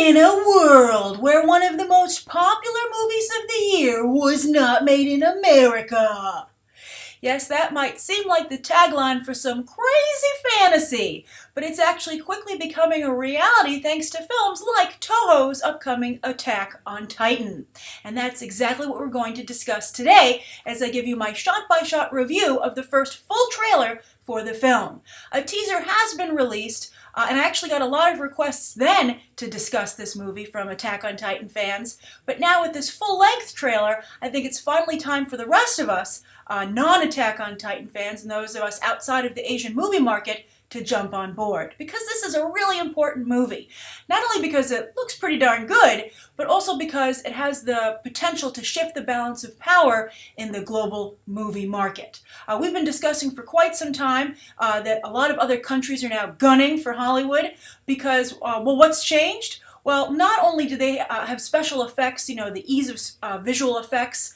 In a world where one of the most popular movies of the year was not made in America. Yes, that might seem like the tagline for some crazy fantasy, but it's actually quickly becoming a reality thanks to films like Toho's upcoming Attack on Titan. And that's exactly what we're going to discuss today as I give you my shot-by-shot review of the first full trailer for the film. A teaser has been released, and I actually got a lot of requests then to discuss this movie from Attack on Titan fans. But now with this full-length trailer, I think it's finally time for the rest of us, non-Attack on Titan fans, and those of us outside of the Asian movie market, to jump on board. Because this is a really important movie. Not only because it looks pretty darn good, but also because it has the potential to shift the balance of power in the global movie market. We've been discussing for quite some time that a lot of other countries are now gunning for Hollywood because, well, what's changed? Well, not only do they have special effects, the ease of visual effects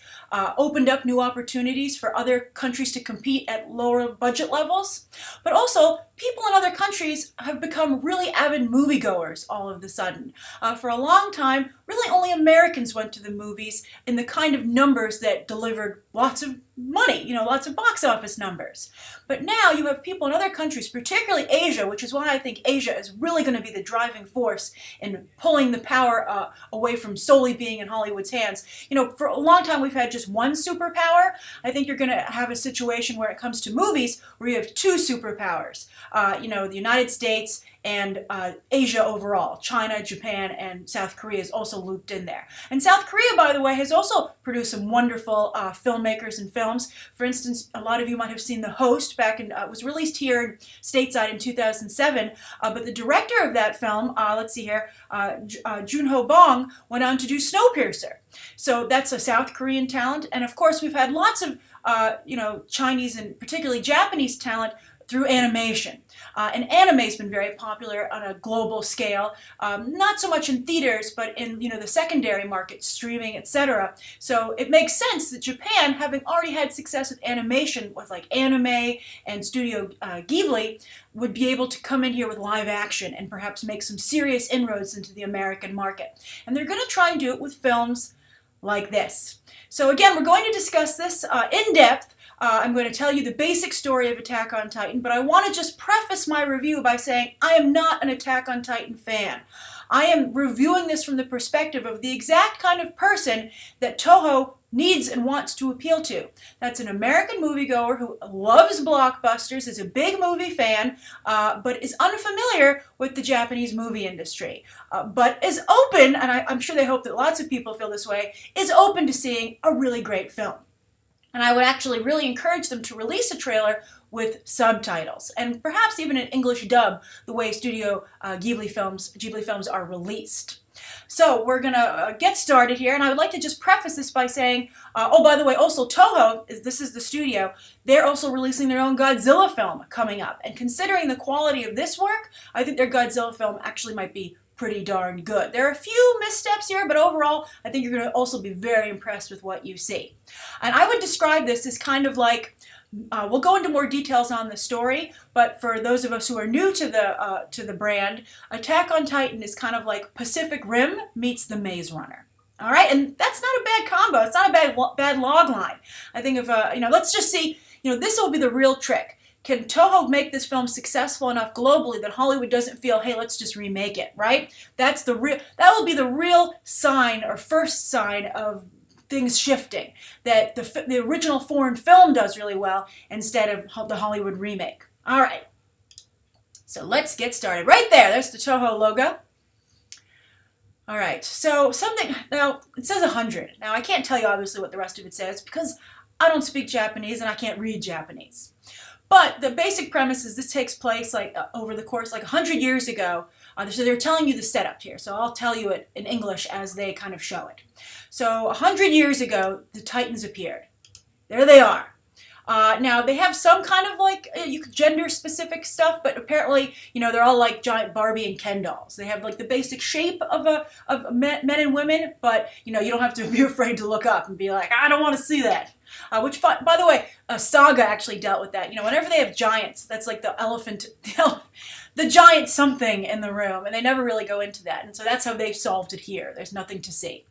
opened up new opportunities for other countries to compete at lower budget levels, but also people in other countries have become really avid moviegoers all of a sudden. For a long time, really only Americans went to the movies in the kind of numbers that delivered lots of money, lots of box office numbers. But now you have people in other countries, particularly Asia, which is why I think Asia is really going to be the driving force in pulling the power away from solely being in Hollywood's hands. For a long time we've had just one superpower. I think you're going to have a situation where it comes to movies where you have two superpowers. The United States and Asia overall. China, Japan, and South Korea is also looped in there. And South Korea, by the way, has also produced some wonderful filmmakers and films. For instance, a lot of you might have seen The Host back in, was released here stateside in 2007, but the director of that film, let's see here, Joon-ho Bong, went on to do Snowpiercer. So that's a South Korean talent, and of course we've had lots of, Chinese and particularly Japanese talent through animation. And anime's been very popular on a global scale, not so much in theaters, but in the secondary market, streaming, etc. So it makes sense that Japan, having already had success with animation, with like anime and Studio Ghibli, would be able to come in here with live action and perhaps make some serious inroads into the American market. And they're going to try and do it with films like this. So again, we're going to discuss this in depth. I'm going to tell you the basic story of Attack on Titan, but I want to just preface my review by saying I am not an Attack on Titan fan. I am reviewing this from the perspective of the exact kind of person that Toho needs and wants to appeal to. That's an American moviegoer who loves blockbusters, is a big movie fan, but is unfamiliar with the Japanese movie industry, but is open, and I'm sure they hope that lots of people feel this way, is open to seeing a really great film. And I would actually really encourage them to release a trailer with subtitles, and perhaps even an English dub, the way Studio Ghibli films are released. So we're going to get started here, and I would like to just preface this by saying, oh, by the way, also Toho, this is the studio, they're also releasing their own Godzilla film coming up. And considering the quality of this work, I think their Godzilla film actually might be pretty darn good. There are a few missteps here, but overall, I think you're going to also be very impressed with what you see. And I would describe this as kind of like, we'll go into more details on the story, but for those of us who are new to the brand, Attack on Titan is kind of like Pacific Rim meets The Maze Runner. All right, and that's not a bad combo. It's not a bad log line. I think if let's just see, this will be the real trick. Can Toho make this film successful enough globally that Hollywood doesn't feel, hey, let's just remake it, right? That will be the real sign or first sign of things shifting, that the original foreign film does really well instead of the Hollywood remake. All right, so let's get started. Right there's the Toho logo. All right, so now it says 100. Now I can't tell you obviously what the rest of it says because I don't speak Japanese and I can't read Japanese. But the basic premise is this takes place over the course 100 years ago. So they're telling you the setup here. So I'll tell you it in English as they kind of show it. So 100 years ago, the Titans appeared. There they are. Now they have some kind of gender-specific stuff, but apparently, they're all like giant Barbie and Ken dolls. They have the basic shape of men and women, but you don't have to be afraid to look up and be like, I don't want to see that. Which, by the way, Saga actually dealt with that. Whenever they have giants, that's like the elephant. the giant something in the room, and they never really go into that. And so that's how they've solved it here. There's nothing to see.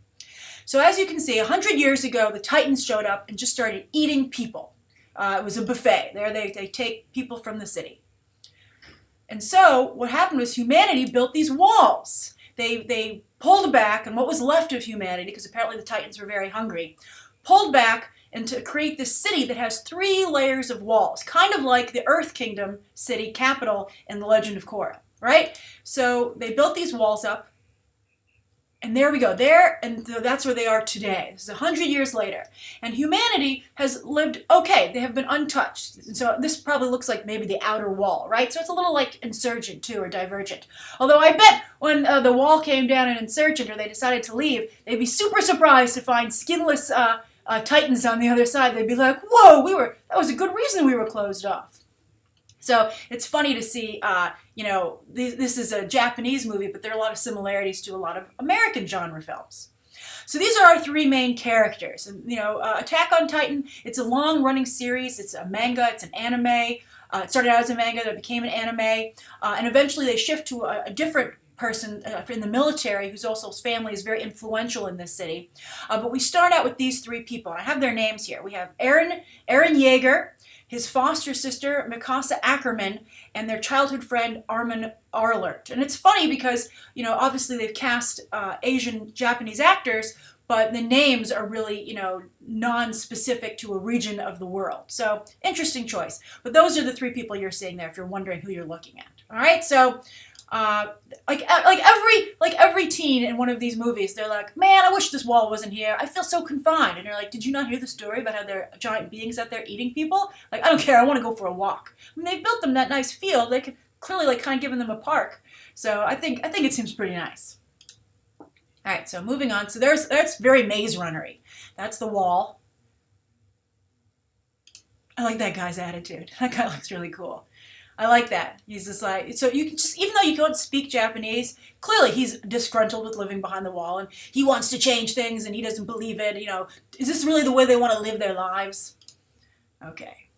So as you can see, 100 years ago, the Titans showed up and just started eating people. It was a buffet. There they take people from the city. And so what happened was humanity built these walls. They pulled back, and what was left of humanity, because apparently the Titans were very hungry, pulled back and to create this city that has 3 layers of walls, kind of like the Earth Kingdom city capital in The Legend of Korra, right? So they built these walls up, and there we go, there, and that's where they are today. This is 100 years later. And humanity has lived okay. They have been untouched. So this probably looks like maybe the outer wall, right? So it's a little like Insurgent, too, or Divergent. Although I bet when the wall came down in Insurgent, or they decided to leave, they'd be super surprised to find skinless Titans on the other side. They'd be like, whoa, that was a good reason we were closed off. So it's funny to see, this is a Japanese movie, but there are a lot of similarities to a lot of American genre films. So these are our 3 main characters. And, Attack on Titan, it's a long-running series. It's a manga. It's an anime. It started out as a manga, then it became an anime. And eventually they shift to a different person in the military whose family is very influential in this city. But we start out with these 3 people. I have their names here. We have Eren Yeager, his foster sister, Mikasa Ackerman, and their childhood friend, Armin Arlert. And it's funny because, obviously they've cast Asian Japanese actors, but the names are really, non-specific to a region of the world. So, interesting choice. But those are the 3 people you're seeing there if you're wondering who you're looking at. All right, so like every teen in one of these movies, they're like, man, I wish this wall wasn't here. I feel so confined. And you're like, did you not hear the story about how there are giant beings out there eating people? Like, I don't care. I want to go for a walk. I mean, they built them that nice field. They could clearly kind of given them a park. So I think it seems pretty nice. All right, so moving on. So that's very Maze Runner-y. That's the wall. I like that guy's attitude. That guy looks really cool. I like that. He's just like, so you can just, even though you don't speak Japanese, clearly he's disgruntled with living behind the wall and he wants to change things and he doesn't believe it. Is this really the way they want to live their lives? Okay.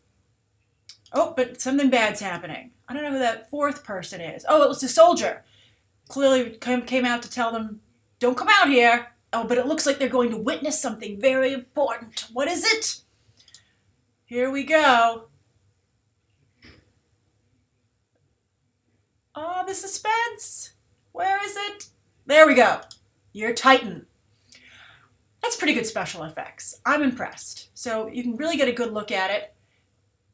Oh, but something bad's happening. I don't know who that 4th person is. Oh, it was the soldier. Clearly came out to tell them, don't come out here. Oh, but it looks like they're going to witness something very important. What is it? Here we go. Oh, the suspense. Where is it? There we go. Your Titan. That's pretty good special effects. I'm impressed. So you can really get a good look at it.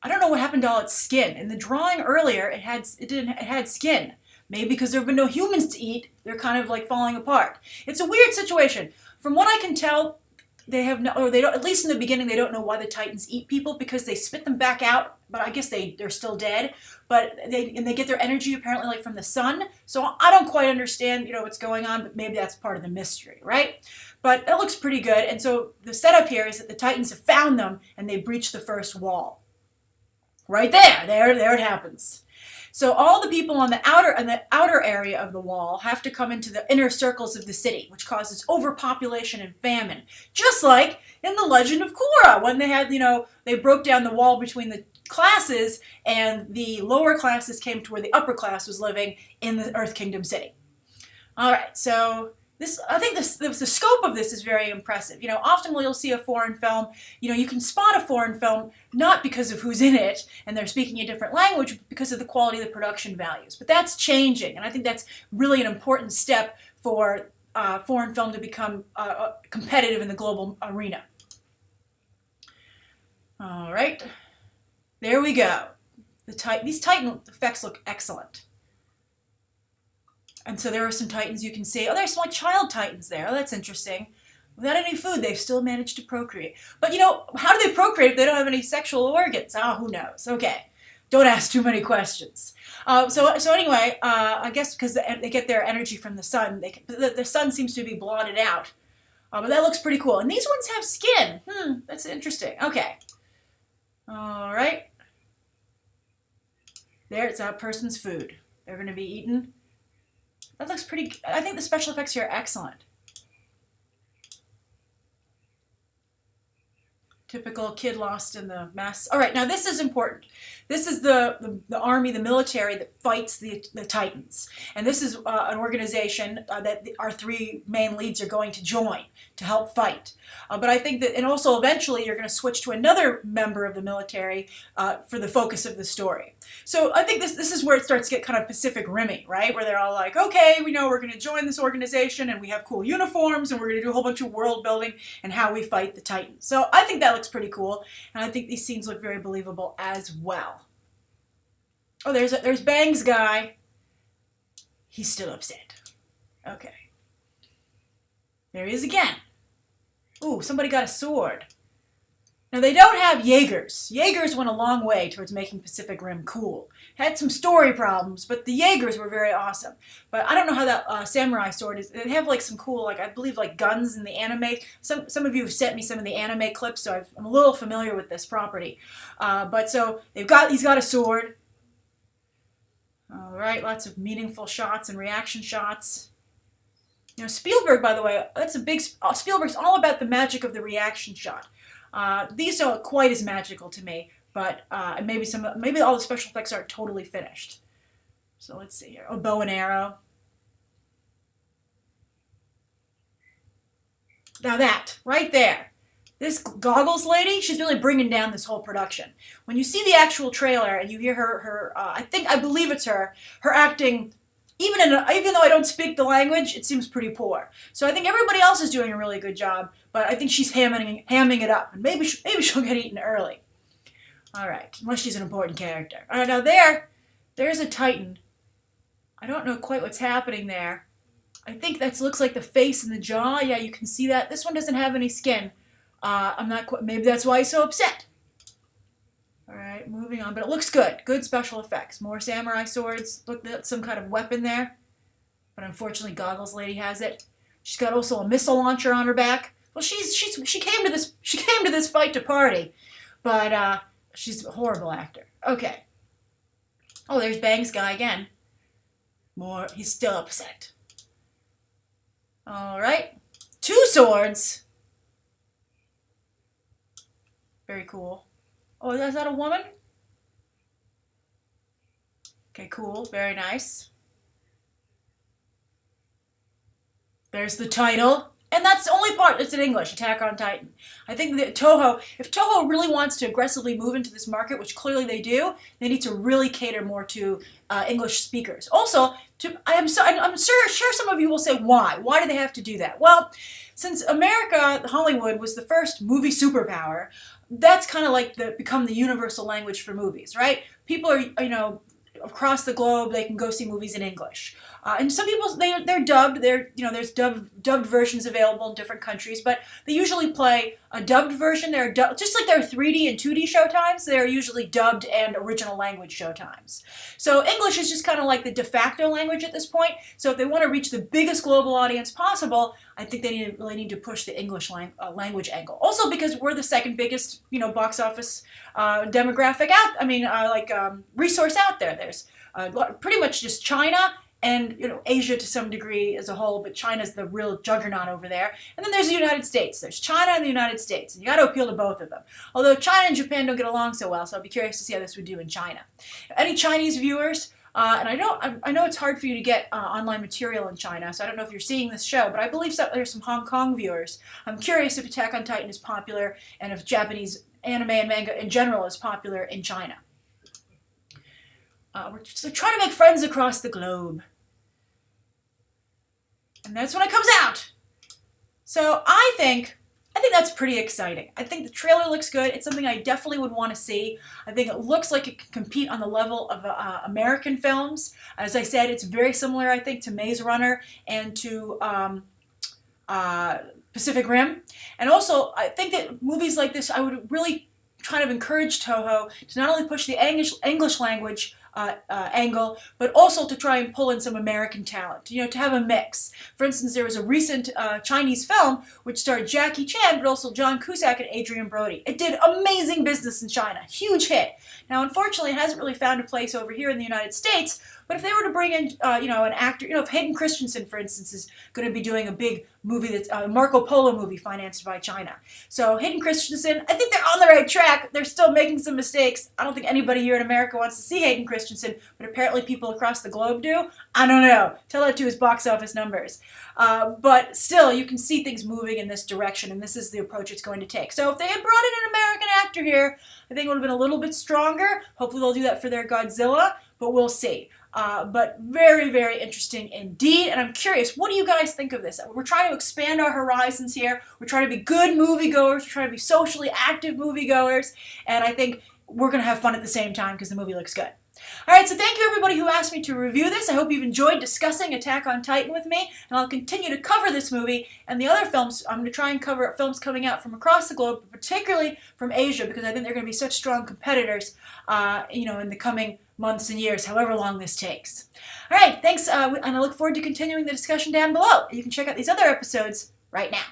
I don't know what happened to all its skin. In the drawing earlier, it had skin. Maybe because there have been no humans to eat, they're kind of like falling apart. It's a weird situation. From what I can tell, they don't, at least in the beginning, they don't know why the Titans eat people because they spit them back out, but I guess they're still dead. But they get their energy apparently like from the sun. So I don't quite understand, what's going on, but maybe that's part of the mystery, right? But it looks pretty good. And so the setup here is that the Titans have found them and they breached the first wall. Right there it happens. So all the people on the outer area of the wall have to come into the inner circles of the city, which causes overpopulation and famine. Just like in The Legend of Korra, when they had, they broke down the wall between the classes and the lower classes came to where the upper class was living in the Earth Kingdom city. All right, so I think the scope of this is very impressive. Often when you'll see a foreign film, you can spot a foreign film not because of who's in it and they're speaking a different language, but because of the quality of the production values. But that's changing, and I think that's really an important step for foreign film to become competitive in the global arena. All right, there we go. These Titan effects look excellent. And so there are some Titans you can see. Oh, there's some like child Titans there. Oh, that's interesting. Without any food, they've still managed to procreate. But how do they procreate if they don't have any sexual organs? Oh, who knows? Okay. Don't ask too many questions. So anyway, I guess because they get their energy from the sun, the sun seems to be blotted out. But that looks pretty cool. And these ones have skin. That's interesting. Okay. All right. There's that person's food. They're going to be eaten. That looks pretty. I think the special effects here are excellent. Typical kid lost in the mess. All right, now this is important. This is the army, the military that fights the Titans. And this is an organization that our three main leads are going to join to help fight. But I think that, and also eventually you're going to switch to another member of the military for the focus of the story. So I think this is where it starts to get kind of Pacific Rimmy, right? Where they're all like, okay, we know we're going to join this organization and we have cool uniforms and we're going to do a whole bunch of world building and how we fight the Titans. So I think that looks pretty cool, and I think these scenes look very believable as well. Oh, there's Bang's guy. He's still upset. Okay. There he is again. Ooh, somebody got a sword. Now, they don't have Jaegers. Jaegers went a long way towards making Pacific Rim cool. Had some story problems, but the Jaegers were very awesome. But I don't know how that samurai sword is. They have like some cool, like I believe, like guns in the anime. Some of you have sent me some of the anime clips, so I'm a little familiar with this property. But so he's got a sword. All right, lots of meaningful shots and reaction shots. You know, Spielberg, by the way, that's a big. Spielberg's all about the magic of the reaction shot. These don't look quite as magical to me, but maybe all the special effects aren't totally finished. So let's see here. Oh, bow and arrow. Now that, right there. This goggles lady, she's really bringing down this whole production. When you see the actual trailer and you hear I believe it's her acting, even though I don't speak the language, it seems pretty poor. So I think everybody else is doing a really good job, but I think she's hamming it up, and maybe she'll get eaten early. All right, unless she's an important character. All right, now there's a Titan. I don't know quite what's happening there. I think that looks like the face and the jaw. Yeah, you can see that. This one doesn't have any skin. I'm not quite. Maybe that's why he's so upset. All right, moving on, but it looks good. Good special effects. More samurai swords. Look, that's some kind of weapon there. But unfortunately, Goggles Lady has it. She's got also a missile launcher on her back. Well, she came to this fight to party, but she's a horrible actor. Okay. Oh, there's Bang's guy again. More. He's still upset. All right. 2 swords. Very cool. Oh, is that a woman? Okay, cool. Very nice. There's the title. And that's the only part that's in English, Attack on Titan. I think that if Toho really wants to aggressively move into this market, which clearly they do, they need to really cater more to English speakers. Also, I'm sure some of you will say, why? Why do they have to do that? Well, since America, Hollywood, was the first movie superpower, that's kind of like become the universal language for movies, right? People are, across the globe, they can go see movies in English. And some people, they're dubbed. There's dubbed versions available in different countries, but they usually play a dubbed version. Just like there are 3D and 2D showtimes, they're usually dubbed and original language showtimes. So English is just kind of like the de facto language at this point. So if they want to reach the biggest global audience possible, I think they really need to push the English language angle. Also because we're the second biggest, box office demographic resource out there. There's pretty much just China and Asia to some degree as a whole, but China's the real juggernaut over there. And then there's the United States. There's China and the United States, and you got to appeal to both of them. Although China and Japan don't get along so well, so I'll be curious to see how this would do in China. Any Chinese viewers? And I know it's hard for you to get online material in China, so I don't know if you're seeing this show, but I believe there's some Hong Kong viewers. I'm curious if Attack on Titan is popular and if Japanese anime and manga in general is popular in China. We're just trying to make friends across the globe. And that's when it comes out. So I think that's pretty exciting. I think the trailer looks good. It's something I definitely would want to see. I think it looks like it can compete on the level of American films. As I said, it's very similar, I think, to Maze Runner and to Pacific Rim. And also, I think that movies like this, I would really kind of encourage Toho to not only push the English language angle, but also to try and pull in some American talent, to have a mix. For instance, there was a recent Chinese film which starred Jackie Chan, but also John Cusack and Adrian Brody. It did amazing business in China, huge hit. Now, unfortunately, it hasn't really found a place over here in the United States, But if they were to bring in, an actor, if Hayden Christensen, for instance, is going to be doing a big movie that's a Marco Polo movie financed by China. So Hayden Christensen, I think they're on the right track. They're still making some mistakes. I don't think anybody here in America wants to see Hayden Christensen, but apparently people across the globe do. I don't know. Tell that to his box office numbers. But still, you can see things moving in this direction, and this is the approach it's going to take. So if they had brought in an American actor here, I think it would have been a little bit stronger. Hopefully they'll do that for their Godzilla, but we'll see. But very, very interesting indeed. And I'm curious, what do you guys think of this? We're trying to expand our horizons here. We're trying to be good moviegoers. We're trying to be socially active moviegoers. And I think we're going to have fun at the same time because the movie looks good. All right, so thank you everybody who asked me to review this. I hope you've enjoyed discussing Attack on Titan with me, and I'll continue to cover this movie and the other films. I'm going to try and cover films coming out from across the globe, particularly from Asia, because I think they're going to be such strong competitors, in the coming months and years, however long this takes. All right, thanks, and I look forward to continuing the discussion down below. You can check out these other episodes right now.